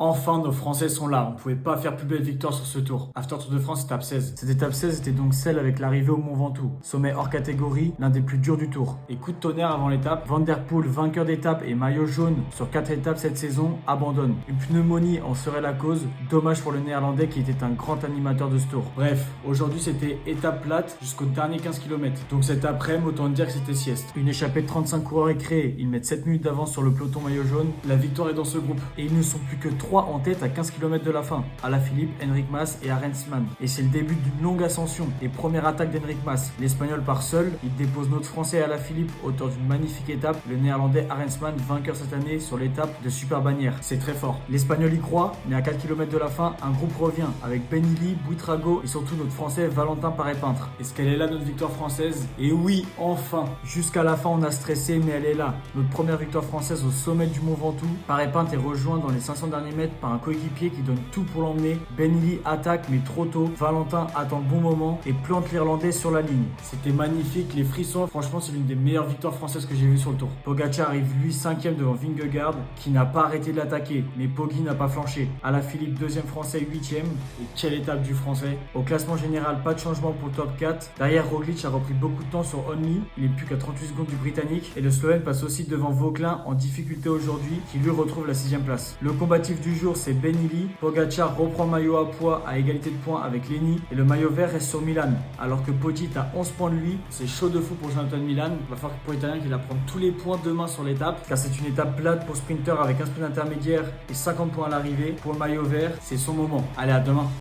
Enfin, nos Français sont là. On pouvait pas faire plus belle victoire sur ce tour. After Tour de France, étape 16. Cette étape 16 était donc celle avec l'arrivée au Mont Ventoux. Sommet hors catégorie, l'un des plus durs du tour. Et coup de tonnerre avant l'étape, Van der Poel, vainqueur d'étape et maillot jaune sur 4 étapes cette saison, abandonne. Une pneumonie en serait la cause. Dommage pour le néerlandais qui était un grand animateur de ce tour. Bref, aujourd'hui c'était étape plate jusqu'au dernier 15 km. Donc cet après-midi, autant dire que c'était sieste. Une échappée de 35 coureurs est créée. Ils mettent 7 minutes d'avance sur le peloton maillot jaune. La victoire est dans ce groupe. Et ils ne sont plus que 3 en tête à 15 km de la fin. Alaphilippe, Enric Mas et Arensman. Et c'est le début d'une longue ascension. Et première attaque d'Enric Mas. L'Espagnol part seul. Il dépose notre Français Alaphilippe, auteur d'une magnifique étape. Le Néerlandais Arensman, vainqueur cette année sur l'étape de Super Bagnères. C'est très fort. L'Espagnol y croit, mais à 4 km de la fin, un groupe revient avec Benili, Buitrago et surtout notre Français Valentin Paré-Peintre. Est-ce qu'elle est là notre victoire française? Et oui, enfin. Jusqu'à la fin, on a stressé, mais elle est là. Notre première victoire française au sommet du Mont Ventoux. Paré-Peintre est rejoint dans les 500 derniers mètres par un coéquipier qui donne tout pour l'emmener. Benili attaque mais trop tôt. Valentin attend le bon moment et plante l'Irlandais sur la ligne. C'était magnifique, les frissons. Franchement, c'est l'une des meilleures victoires françaises que j'ai vues sur le tour. Pogacar arrive lui 5ème devant Vingegaard qui n'a pas arrêté de l'attaquer. Mais Poggi n'a pas flanché. Alaphilippe 2ème français 8ème. Et quelle étape du français. Au classement général, pas de changement pour le top 4. Derrière, Roglic a repris beaucoup de temps sur Only. Il n'est plus qu'à 38 secondes du Britannique. Et le Slovène passe aussi devant Vauquelin en difficulté aujourd'hui qui lui retrouve la 6ème place. Le combatif du jour, c'est Benili. Pogacar reprend le maillot à poids à égalité de points avec Lenny. Et le maillot vert reste sur Milan. Alors que Poggi a 11 points de lui. C'est chaud de fou pour Jonathan Milan. Il va falloir pour l'Italien qu'il va prendre tous les points demain sur l'étape. Car c'est une étape plate pour sprinter avec un sprint intermédiaire et 50 points à l'arrivée. Pour le maillot vert, c'est son moment. Allez, à demain.